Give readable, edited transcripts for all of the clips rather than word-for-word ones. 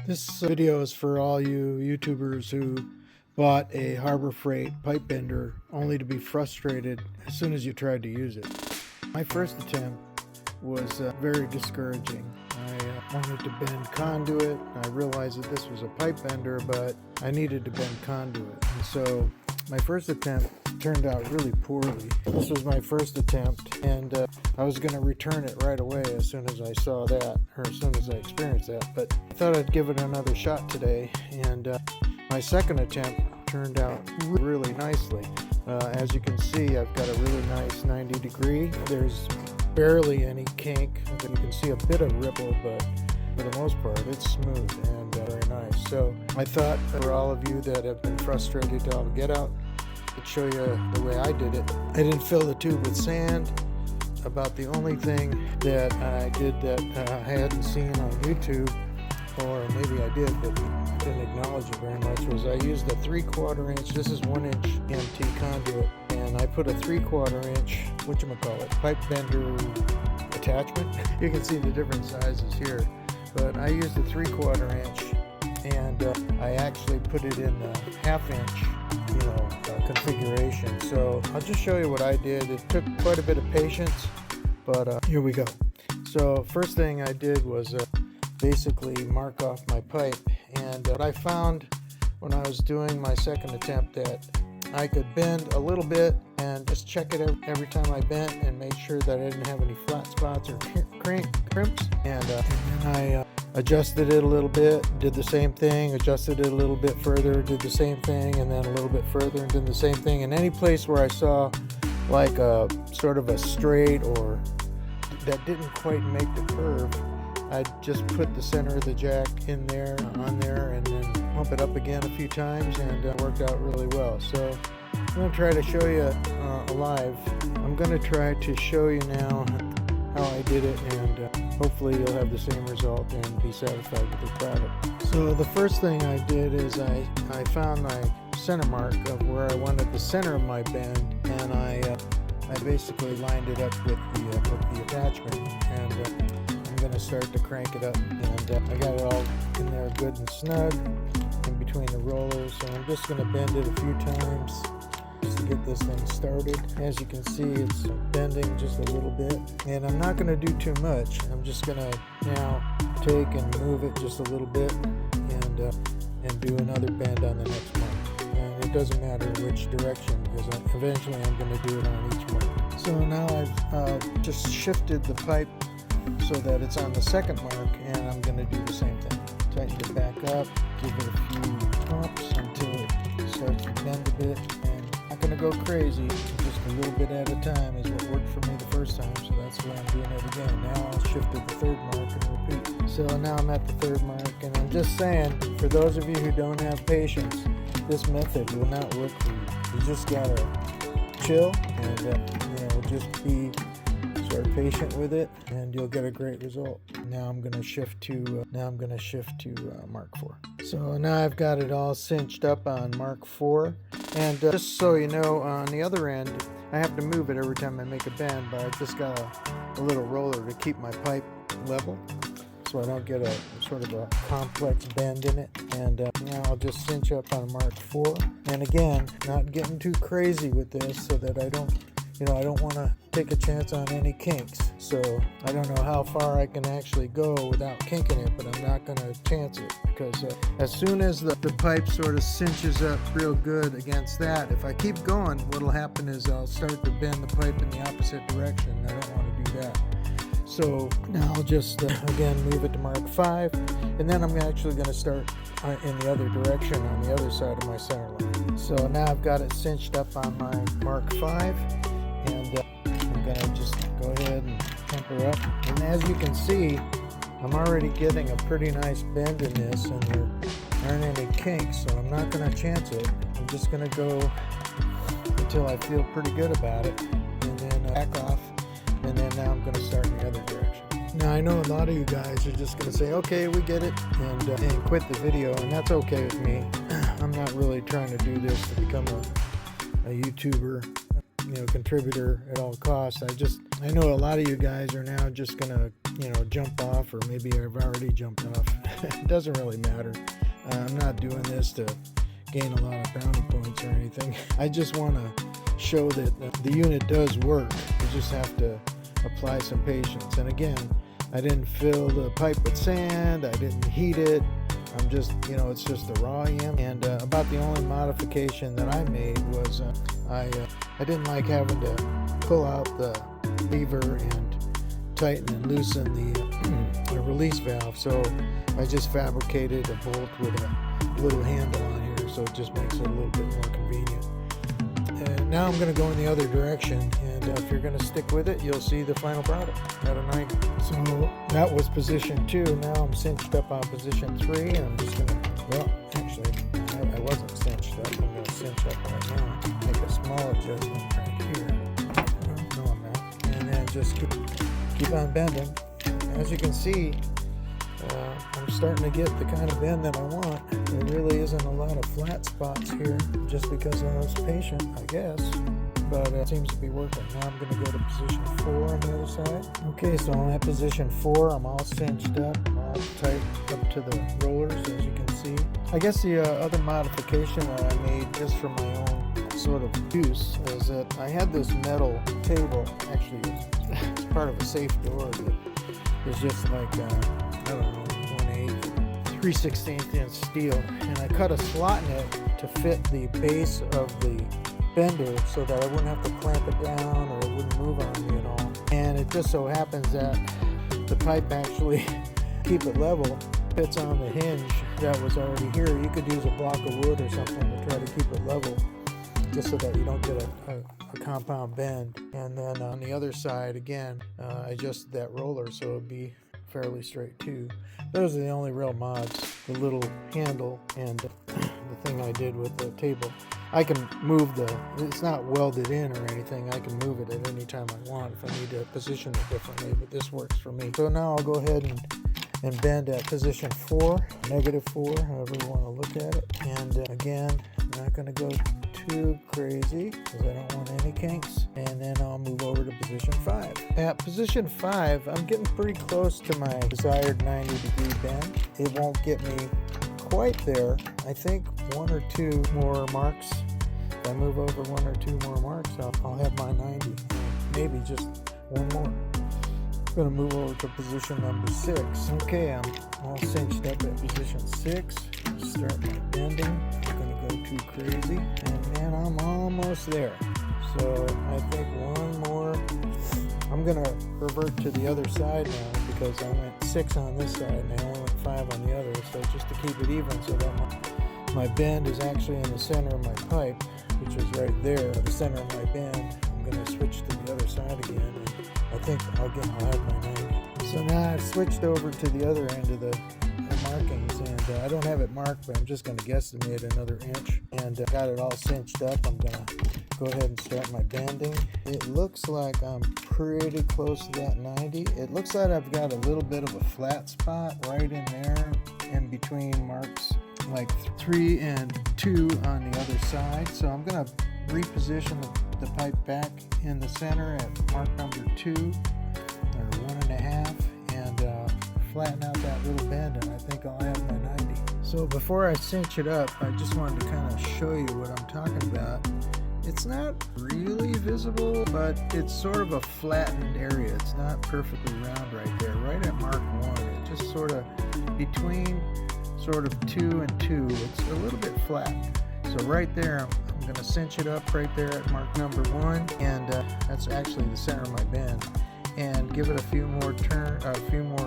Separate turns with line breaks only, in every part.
This video is for all you YouTubers who bought a Harbor Freight pipe bender only to be frustrated as soon as you tried to use it. My first attempt was very discouraging. I wanted to bend conduit. I realized that this was a pipe bender, but I needed to bend conduit. And so my first attempt turned out really poorly. This was my first attempt, and I was going to return it right away as soon as I saw that, or as soon as I experienced that. But I thought I'd give it another shot today, and my second attempt turned out really nicely. As you can see, I've got a really nice 90 degree. There's barely any kink. You can see a bit of ripple, but for the most part, it's smooth and very nice. So I thought for all of you that have been frustrated to get out, I'd show you the way I did it. I didn't fill the tube with sand. About the only thing that I did that I hadn't seen on YouTube, or maybe I did, but I didn't acknowledge it very much, was I used a 3/4 inch, this is 1 inch MT conduit, and I put a 3/4 inch, whatchamacallit, pipe bender attachment. You can see the different sizes here, but I used a 3/4 inch, and I actually put it in the 1/2 inch configuration. So I'll just show you what I did. It took quite a bit of patience, but here we go. So first thing I did was basically mark off my pipe, and what I found when I was doing my second attempt, that I could bend a little bit and just check it every time I bent and make sure that I didn't have any flat spots or crimps, and then I adjusted it a little bit, did the same thing, adjusted it a little bit further, did the same thing, and then a little bit further and did the same thing. And any place where I saw like a sort of a straight or that didn't quite make the curve, I just put the center of the jack in there, on there, and then pump it up again a few times, and it worked out really well. So I'm going to try to show you live. I'm going to try to show you now how I did it, and hopefully you'll have the same result and be satisfied with the product. So the first thing I did is I found my center mark of where I wanted the center of my bend, and I basically lined it up with the attachment, and I'm going to start to crank it up, and I got it all in there good and snug in between the rollers. So I'm just going to bend it a few times just to get this thing started. As you can see, it's bending just a little bit, and I'm not going to do too much. I'm just going to now take and move it just a little bit, and do another bend on the next mark. And it doesn't matter which direction, because eventually I'm going to do it on each mark. So now I've just shifted the pipe so that it's on the second mark, and I'm going to do the same thing. Tighten it back up, give it a few pumps until it starts to bend a bit, and I'm not going to go crazy, just a little bit at a time is what worked for me the first time, so that's why I'm doing it again. Now I'll shift to the third mark and repeat. So now I'm at the third mark, and I'm just saying, for those of you who don't have patience, this method will not work for you. You just gotta chill and just be sort of patient with it, and you'll get a great result. Now I'm going to shift to Mark 4. So now I've got it all cinched up on Mark 4, and just so you know, on the other end I have to move it every time I make a bend, but I just got a little roller to keep my pipe level so I don't get a sort of a complex bend in it. And now I'll just cinch up on Mark 4, and again, not getting too crazy with this so that I don't want to take a chance on any kinks. So I don't know how far I can actually go without kinking it, but I'm not going to chance it, because as soon as the pipe sort of cinches up real good against that, if I keep going, what'll happen is I'll start to bend the pipe in the opposite direction. I don't want to do that. So now I'll just again move it to Mark 5, and then I'm actually going to start in the other direction on the other side of my center line. So now I've got it cinched up on my Mark 5, and I'm going to just go ahead and temper up. And as you can see, I'm already getting a pretty nice bend in this, and there aren't any kinks, so I'm not going to chance it. I'm just going to go until I feel pretty good about it, and then back off, and then now I'm going to start in the other direction. Now I know a lot of you guys are just going to say, okay, we get it, and quit the video, and that's okay with me. I'm not really trying to do this to become a YouTuber. contributor at all costs. I know a lot of you guys are now just gonna jump off, or maybe I've already jumped off. It doesn't really matter. I'm not doing this to gain a lot of brownie points or anything. I just want to show that the unit does work. You just have to apply some patience. And again, I didn't fill the pipe with sand, I didn't heat it. I'm just, it's just the raw EM. And about the only modification that I made was I didn't like having to pull out the lever and tighten and loosen the release valve. So I just fabricated a bolt with a little handle on here, so it just makes it a little bit more convenient. And now I'm going to go in the other direction, and if you're going to stick with it, you'll see the final product at a 90. So that was position 2. Now I'm cinched up on position 3, and I'm just going to, well, actually, I wasn't cinched up. I'm going to cinch up right now. Make a small adjustment right here. No, I'm not. And then just keep on bending. As you can see, I'm starting to get the kind of bend that I want. There really isn't a lot of flat spots here, just because I was patient, I guess. But it seems to be working. Now I'm going to go to position 4 on the other side. Okay, so I'm at position 4. I'm all cinched up, all tight up to the rollers, as you can see. I guess the other modification that I made just for my own sort of use is that I had this metal table. Actually, it's part of a safe door that is just like, I don't know, 3/16 inch steel, and I cut a slot in it to fit the base of the bender so that I wouldn't have to clamp it down or it wouldn't move on me at all. And it just so happens that the pipe actually, keep it level, fits on the hinge that was already here. You could use a block of wood or something to try to keep it level, just so that you don't get a compound bend. And then on the other side, again, I adjusted that roller so it would be fairly straight too. Those are the only real mods, the little handle and the thing I did with the table. I can move it's not welded in or anything. I can move it at any time I want if I need to position it differently, but this works for me. So now I'll go ahead and bend at position 4, -4, however you want to look at it. And again, I'm not going to go too crazy because I don't want any kinks. And then I'll move over to position 5. At position 5, I'm getting pretty close to my desired 90-degree bend. It won't get me quite there. I think 1 or 2 more marks. If I move over 1 or 2 more marks, I'll have my 90. Maybe just 1 more. I'm going to move over to position number 6. Okay, I'm all cinched up at position 6. Start my bending. Not going to go too crazy. And then I'm almost there. So I think 1 more. I'm going to revert to the other side now because I went 6 on this side and I only went 5 on the other. So just to keep it even so that my bend is actually in the center of my pipe, which is right there, the center of my bend. I'm going to switch to the other side again. And I think I'll have my 90. So now I've switched over to the other end of the markings, and I don't have it marked, but I'm just going to guesstimate another inch, and got it all cinched up. I'm going to go ahead and start my bending. It looks like I'm pretty close to that 90. It looks like I've got a little bit of a flat spot right in there in between marks like 3 and 2 on the other side. So I'm going to reposition the pipe back in the center at mark number 2 or 1.5, and flatten out that little bend, and I think I'll have my 90. So before I cinch it up, I just wanted to kind of show you what I'm talking about. It's not really visible, but it's sort of a flattened area. It's not perfectly round right there, right at mark 1. It just sort of between sort of 2 and 2, it's a little bit flat. So right there, I'm going to cinch it up right there at mark number 1, and that's actually the center of my bend. And give it a few more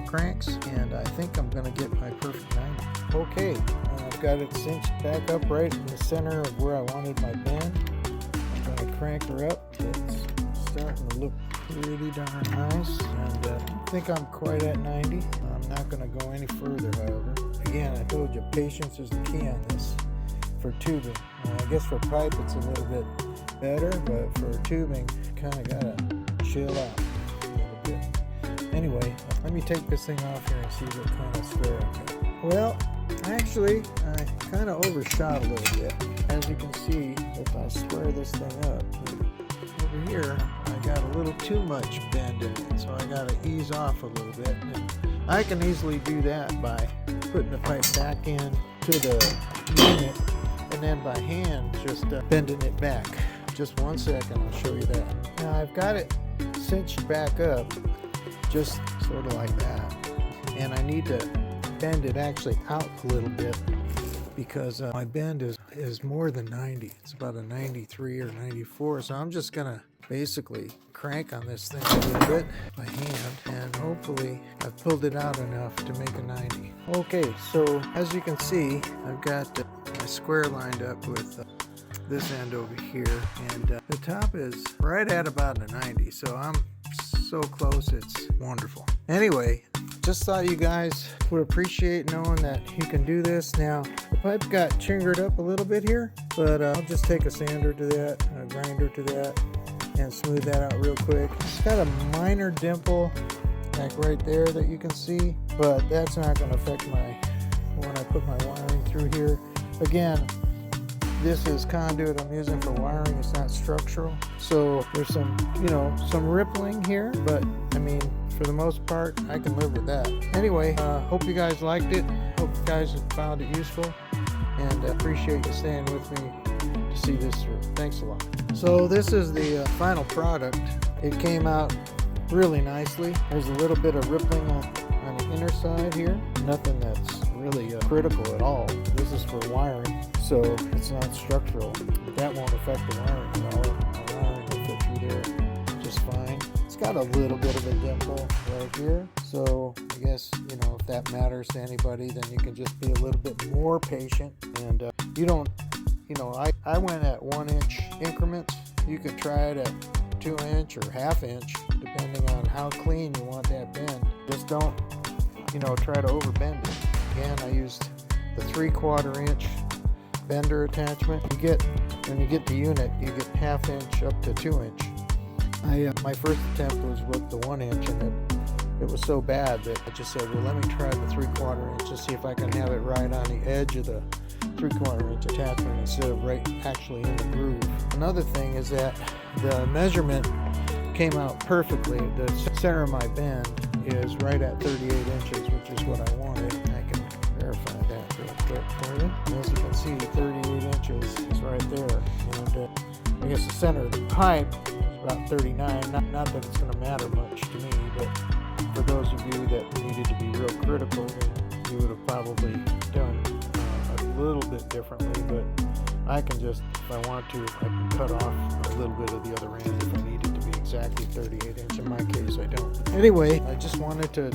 cranks, and I think I'm going to get my perfect 90. Okay, I've got it cinched back up right in the center of where I wanted my bend. I'm going to crank her up. It's starting to look pretty darn nice, and I think I'm quite at 90. I'm not going to go any further, however. Again, I told you patience is the key on this for tubing. I guess for pipe it's a little bit better, but for tubing, kind of got to chill out. Anyway, let me take this thing off here and see what kind of square I got. Well, actually, I kind of overshot a little bit. As you can see, if I square this thing up, over over here, I got a little too much bend in it, so I got to ease off a little bit. And I can easily do that by putting the pipe back in to the unit, and then by hand just bending it back. Just 1 second, I'll show you that. Now I've got it cinched back up, just sort of like that, and I need to bend it actually out a little bit because my bend is more than 90. It's about a 93 or 94, so I'm just gonna basically crank on this thing a little bit by hand, and hopefully I've pulled it out enough to make a 90. Okay, so as you can see, I've got my square lined up with this end over here, and the top is right at about a 90, so I'm so close, it's wonderful. Anyway, just thought you guys would appreciate knowing that you can do this. Now, the pipe got chingered up a little bit here, but I'll just take a sander to that, a grinder to that, and smooth that out real quick. It's got a minor dimple, like right there that you can see, but that's not going to affect when I put my wiring through here. Again, this is conduit I'm using for wiring, it's not structural. So there's some rippling here, but I mean, for the most part, I can live with that. Anyway, hope you guys liked it. Hope you guys found it useful, and appreciate you staying with me to see this through. Thanks a lot. So this is the final product. It came out really nicely. There's a little bit of rippling on the inner side here. Nothing that's really critical at all. This is for wiring, so it's not structural. That won't affect the wiring at all. The wiring will fit through there just fine. It's got a little bit of a dimple right here, so I guess, if that matters to anybody, then you can just be a little bit more patient, and you don't, I went at 1 inch increments. You could try it at 2 inch or ½ inch, depending on how clean you want that bend. Just don't, try to overbend it. Again, I used the 3/4 inch bender attachment. When you get the unit, you get ½ inch up to 2 inch. My first attempt was with the 1 inch, and it was so bad that I just said, well, let me try the 3/4 inch to see if I can have it right on the edge of the 3/4 inch attachment instead of right actually in the groove. Another thing is that the measurement came out perfectly. The center of my bend is right at 38 inches, which is what I wanted. I can verify that real quick for you. As you can see, 38 inches is right there. And I guess the center of the pipe is about 39. Not that it's going to matter much to me, but for those of you that needed to be real critical, then you would have probably done a little bit differently. But I can just, if I want to, I can cut off a little bit of the other end if I need it to be exactly 38 inch. In my case, I don't. Anyway, I just wanted to,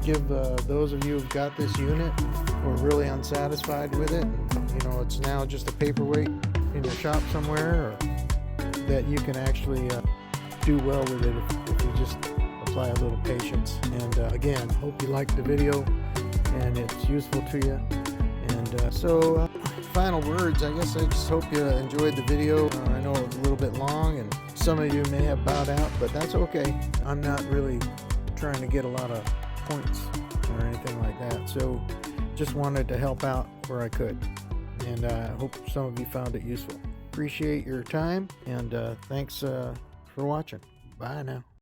give those of you who've got this unit who are really unsatisfied with it, and, it's now just a paperweight in your shop somewhere, or that you can actually do well with it if you just apply a little patience. And again, hope you liked the video and it's useful to you. And so final words, I guess I just hope you enjoyed the video. I know it was a little bit long, and some of you may have bowed out, but that's okay. I'm not really trying to get a lot of points or anything like that, so just wanted to help out where I could, and I hope some of you found it useful. Appreciate your time, and thanks for watching. Bye now.